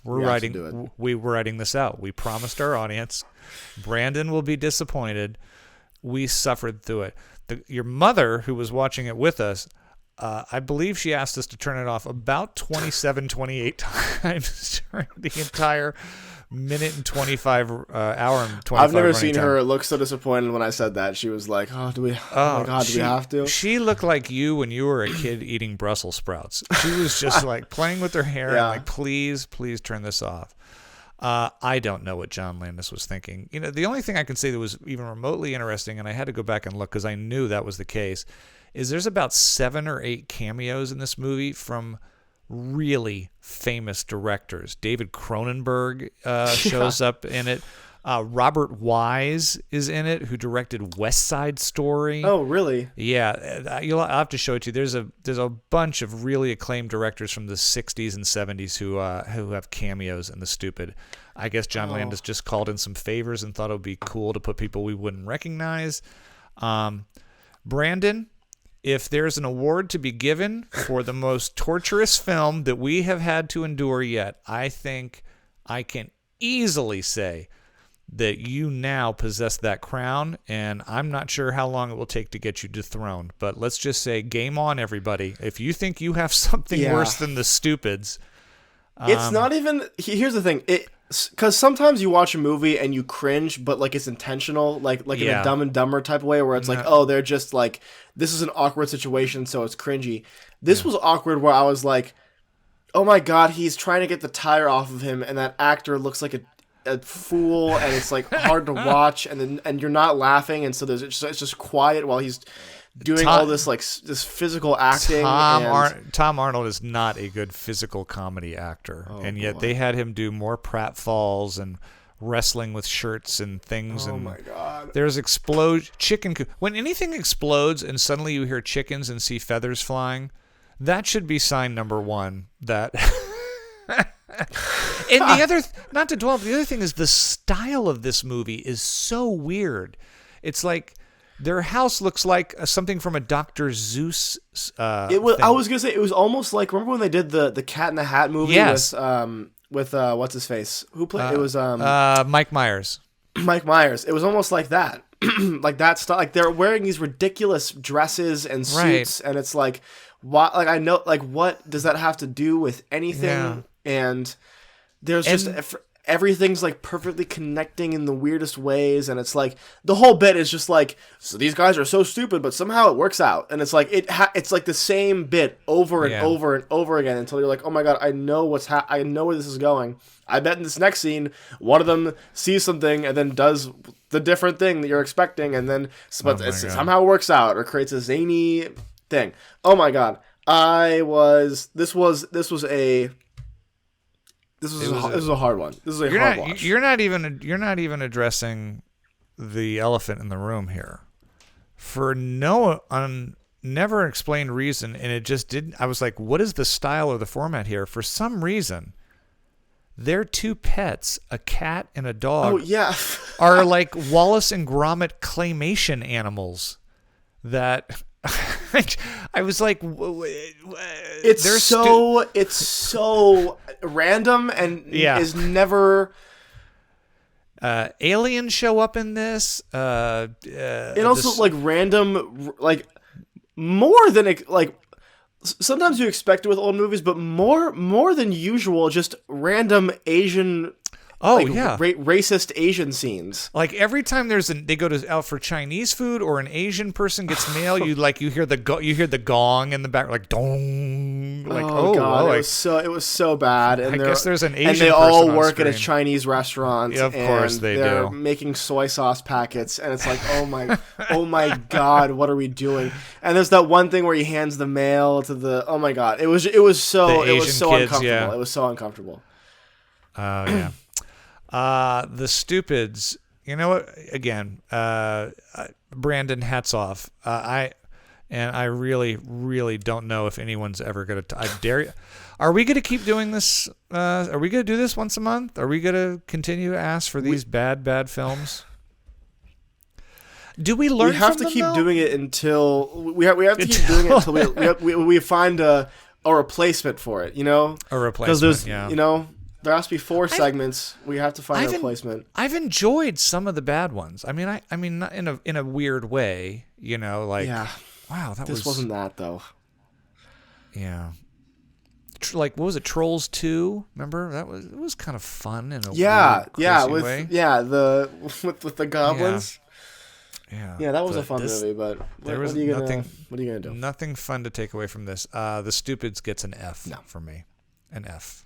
we're writing this out. We promised our audience. Brandon will be disappointed. We suffered through it. Your mother, who was watching it with us, I believe she asked us to turn it off about 28 times during the entire minute and 25 hour and 25. I've never seen her look so disappointed when I said that. She was like, "Oh, do we have to?" She looked like you when you were a kid eating Brussels sprouts. She was just like playing with her hair and like, please turn this off. I don't know what John Landis was thinking. The only thing I can say that was even remotely interesting, and I had to go back and look because I knew that was the case, is there's about 7 or 8 cameos in this movie from really famous directors. David Cronenberg shows up in it. Robert Wise is in it, who directed West Side Story. Oh, really? Yeah, I'll have to show it to you. There's a bunch of really acclaimed directors from the 60s and 70s who have cameos in The Stupid. I guess John Landis just called in some favors and thought it would be cool to put people we wouldn't recognize. Brandon, if there's an award to be given for the most torturous film that we have had to endure yet, I think I can easily say that you now possess that crown, and I'm not sure how long it will take to get you dethroned. But let's just say, game on, everybody. If you think you have something worse than The Stupids... it's not even... Here's the thing. Because sometimes you watch a movie and you cringe, but like it's intentional, like in a Dumb and Dumber type of way, where it's like, oh, they're just like, this is an awkward situation, so it's cringy. This was awkward, where I was like, oh my god, he's trying to get the tire off of him, and that actor looks like a fool, and it's like hard to watch, and you're not laughing, and so it's just quiet while he's doing all this like this physical acting. Tom Arnold is not a good physical comedy actor, and yet they had him do more pratfalls and wrestling with shirts and things. Oh my god! There's chicken. When anything explodes and suddenly you hear chickens and see feathers flying, that should be sign number one that. And the other, not to dwell, but the other thing is the style of this movie is so weird. It's like Their house looks like something from a Dr. Seuss. It was. Thing. I was gonna say it was almost like, remember when they did the Cat in the Hat movie? Yes. With what's his face? Who played? It was Mike Myers. Mike Myers. It was almost like that. Like that stuff. Like they're wearing these ridiculous dresses and suits, and it's like, what? Like I know, like what does that have to do with anything? Yeah. And there's just everything's like perfectly connecting in the weirdest ways, and it's like the whole bit is just like, so these guys are so stupid, but somehow it works out, and it's like it's like the same bit over and over and over again until you're like, oh my god, I know I know where this is going. I bet in this next scene, one of them sees something and then does the different thing that you're expecting, and then it somehow works out or creates a zany thing. Oh my god, this was a hard one. This is a hard watch. You're not even addressing the elephant in the room here. For no never explained reason, and it just didn't. I was like, what is the style or the format here? For some reason, their two pets, a cat and a dog, are like Wallace and Gromit claymation animals that. I was like, it's so random and is never. Aliens show up in this. It also like random, like more than like. Sometimes you expect it with old movies, but more than usual, just random Asian. Racist Asian scenes. Like every time they go out for Chinese food or an Asian person gets mail, you hear the gong in the back, like dong. Like god, it was so bad. And I guess there's an Asian. And they all work at a Chinese restaurant. Yeah, of course they they're do. Making soy sauce packets, and it's like, oh my god, what are we doing? And there's that one thing where he hands the mail to the. Oh my god, it was so kids, uncomfortable. Yeah. It was so uncomfortable. Yeah. The Stupids, you know what? Again, Brandon, hats off. I really, really don't know if anyone's ever going to. I dare you. Are we going to keep doing this? Are we going to do this once a month? Are we going to continue to ask for these bad films? Do we learn? We have to keep doing it until we have to keep doing it until we find a replacement for it. You know, a replacement. Because there's there has to be 4 segments. We have to find a replacement. I've enjoyed some of the bad ones. I mean, not in a weird way. You know, like wow, this wasn't that though. Yeah. Like what was it? Trolls 2? Remember it was kind of fun in a weird, crazy way. With the goblins. Yeah, that was a fun movie, but what are you gonna do? Nothing fun to take away from this. The Stupids gets an F for me. An F.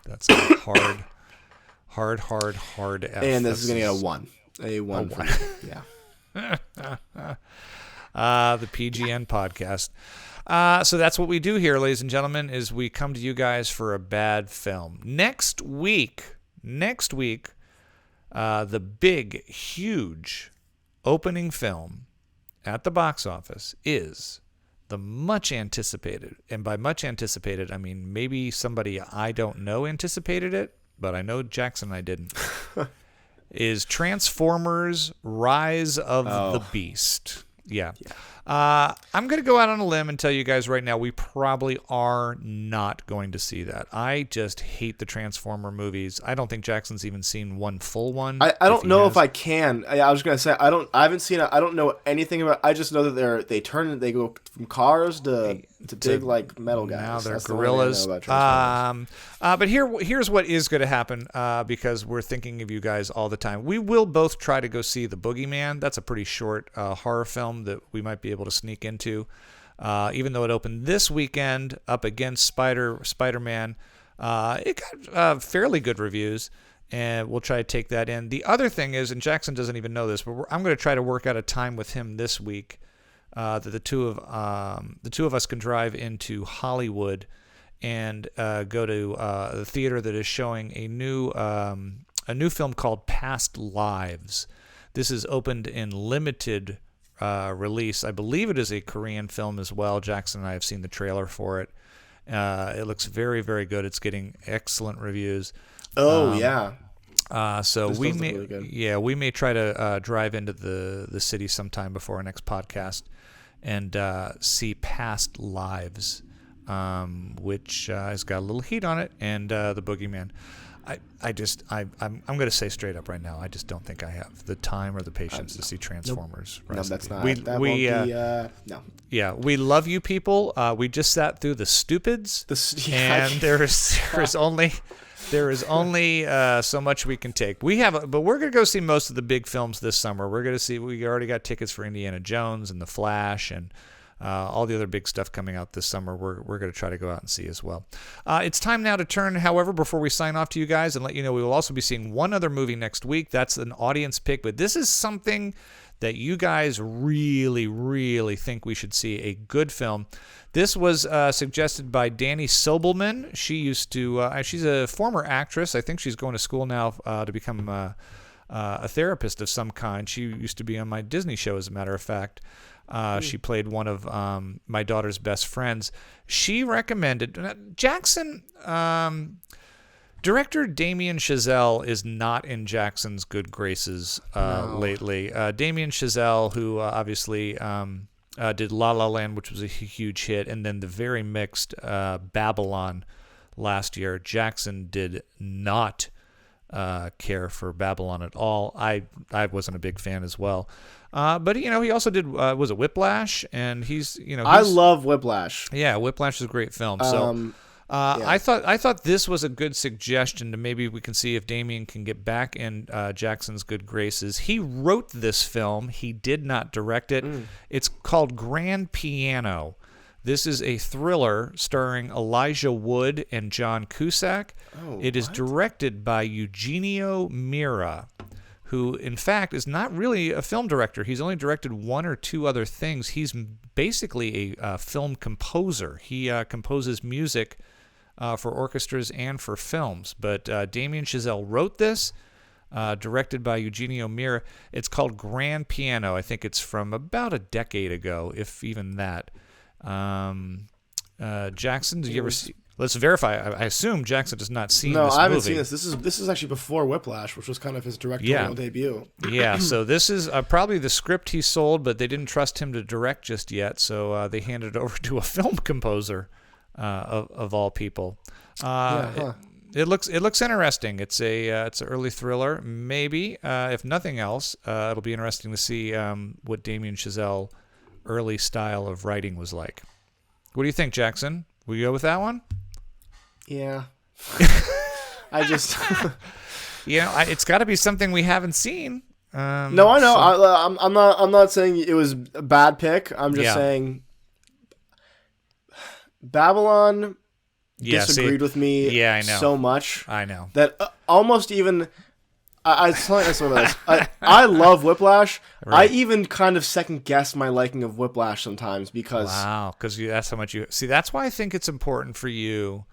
That's a hard F. And this is going to get a 1. A 1 for me. Yeah. The PGN podcast. So that's what we do here, ladies and gentlemen, is we come to you guys for a bad film. Next week, the big, huge opening film at the box office is the much anticipated, and by much anticipated, I mean maybe somebody I don't know anticipated it, but I know Jackson and I didn't, is Transformers Rise of the Beast. Yeah. I'm going to go out on a limb and tell you guys right now, we probably are not going to see that. I just hate the Transformer movies. I don't think Jackson's even seen one full one. I don't know if I can. I was going to say, I haven't seen it. I don't know anything about it. I just know that they go from cars to big like metal guys. Now they're That's gorillas. The only thing I know about but here's what is going to happen because we're thinking of you guys all the time. We will both try to go see The Boogeyman. That's a pretty short horror film that we might be able to sneak into. Even though it opened this weekend up against Spider-Man, it got fairly good reviews, and we'll try to take that in. The other thing is, and Jackson doesn't even know this, but I'm going to try to work out a time with him this week that the two of us can drive into Hollywood and go to the theater that is showing a new film called Past Lives. This is opened in limited release. I believe it is a Korean film as well. Jackson and I have seen the trailer for it. It looks very, very good. It's getting excellent reviews. Yeah. So This we does look may, really good. yeah, we may try to drive into the city sometime before our next podcast and see Past Lives, which has got a little heat on it, and the Boogeyman. I'm going to say straight up right now, I just don't think I have the time or the patience to see Transformers. No, that's not. No. Yeah, we love you people. We just sat through the Stupids, and there is only so much we can take. But we're going to go see most of the big films this summer. We're going to see. We already got tickets for Indiana Jones and The Flash and all the other big stuff coming out this summer. We're going to try to go out and see as well. It's time now to turn, however, before we sign off to you guys and let you know we will also be seeing one other movie next week. That's an audience pick, but this is something that you guys really, really think we should see, a good film. This was suggested by Danny Sobelman. She used to, she's a former actress. I think she's going to school now to become a therapist of some kind. She used to be on my Disney show, as a matter of fact. She played one of my daughter's best friends. She recommended Jackson. Director Damien Chazelle is not in Jackson's good graces lately. Damien Chazelle, who obviously did La La Land, which was a huge hit, and then the very mixed Babylon last year. Jackson did not care for Babylon at all. I wasn't a big fan as well. But he also did was it Whiplash, and I love Whiplash. Yeah, Whiplash is a great film. So I thought this was a good suggestion to maybe we can see if Damien can get back in Jackson's good graces. He wrote this film. He did not direct it. It's called Grand Piano. This is a thriller starring Elijah Wood and John Cusack. It is directed by Eugenio Mira, who, in fact, is not really a film director. He's only directed one or two other things. He's basically a film composer. He composes music for orchestras and for films. But Damien Chazelle wrote this, directed by Eugenio Mira. It's called Grand Piano. I think it's from about a decade ago, if even that. Jackson, did you ever see? Let's verify. I assume Jackson has not seen this movie. No, I haven't seen this. This is actually before Whiplash, which was kind of his directorial debut. Yeah, so this is probably the script he sold, but they didn't trust him to direct just yet, so they handed it over to a film composer of all people. It looks interesting. It's an early thriller. Maybe if nothing else, it'll be interesting to see what Damien Chazelle early style of writing was like. What do you think, Jackson? Will you go with that one? Yeah. I just it's got to be something we haven't seen. No, I know. I'm not saying it was a bad pick. I'm just saying Babylon disagreed with me so much. I know. That almost even I love Whiplash. Right. I even kind of second guess my liking of Whiplash sometimes because that's how much you see. That's why I think it's important for you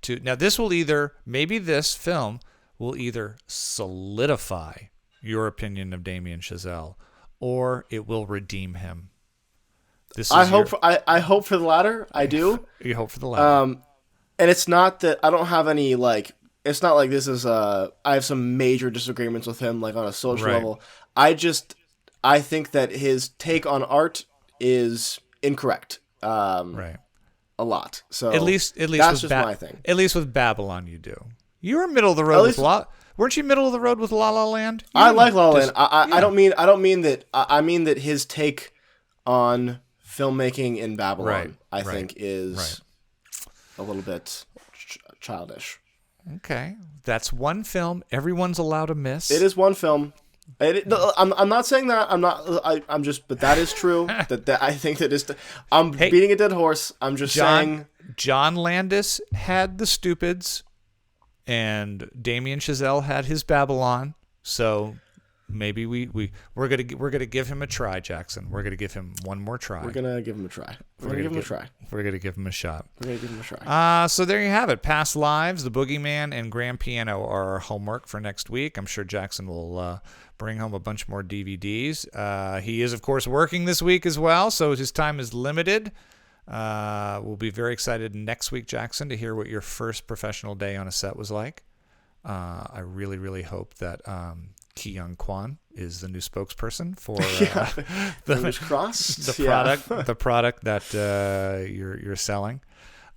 to now. This film will either solidify your opinion of Damien Chazelle, or it will redeem him. I hope for the latter. I do. You hope for the latter. And it's not that I don't have any it's not like this is I have some major disagreements with him on a social level. I think that his take on art is incorrect. A lot. So at least that's just my thing. At least with Babylon, you do. You were middle of the road with weren't you middle of the road with La La Land? I like La La Land. I don't mean that. I mean that his take on filmmaking in Babylon, I think, is a little bit childish. Okay, that's one film everyone's allowed to miss. It is one film. I'm not saying that. I'm not. I'm just. But that is true. that I think that is. I'm beating a dead horse. I'm just saying. John Landis had The Stupids, and Damien Chazelle had his Babylon. So maybe we're gonna give him a try, Jackson. We're gonna give him one more try. We're gonna give him a try. We're gonna give him a try. We're gonna give him a shot. We're gonna give him a try. So there you have it. Past Lives, The Boogeyman, and Grand Piano are our homework for next week. I'm sure Jackson will bring home a bunch more DVDs. He is, of course, working this week as well, so his time is limited. We'll be very excited next week, Jackson, to hear what your first professional day on a set was like. I really, really hope that Ki Young Kwan is the new spokesperson for Fingers crossed. the product that you're selling.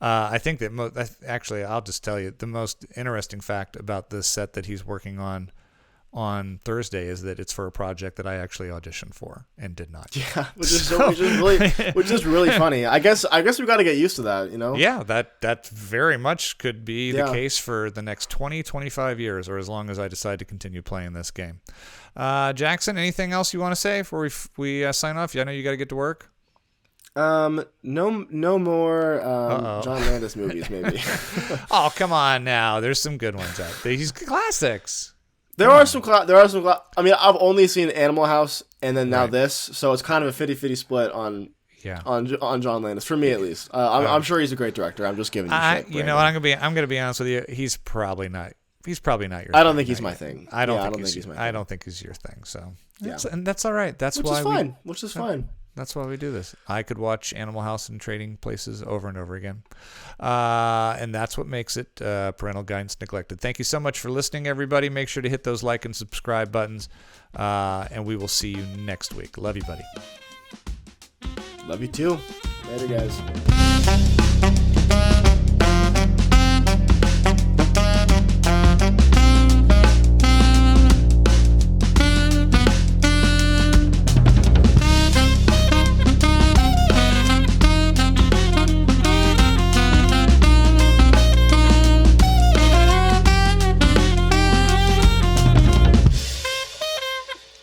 I think that actually, I'll just tell you the most interesting fact about this set that he's working on Thursday is that it's for a project that I actually auditioned for and did not. Yeah, which is really funny. I guess we got to get used to that, you know? Yeah, that very much could be the case for the next 20, 25 years, or as long as I decide to continue playing this game. Jackson, anything else you want to say before we sign off? I know you got to get to work. No more John Landis movies, maybe. Oh, come on now. There's some good ones out there. These classics. There are some. I mean, I've only seen Animal House and then now this, so it's kind of a 50-50 split on John Landis for me at least. I'm sure he's a great director. I'm just giving you shit. You know what? I'm gonna be honest with you. He's probably not your. I don't think he's my thing. I don't think he's my thing. I don't think he's your thing. So and that's all right. Which is fine. That's why we do this. I could watch Animal House and Trading Places over and over again. And that's what makes it Parental Guidance Neglected. Thank you so much for listening, everybody. Make sure to hit those like and subscribe buttons. And we will see you next week. Love you, buddy. Love you too. Later, guys.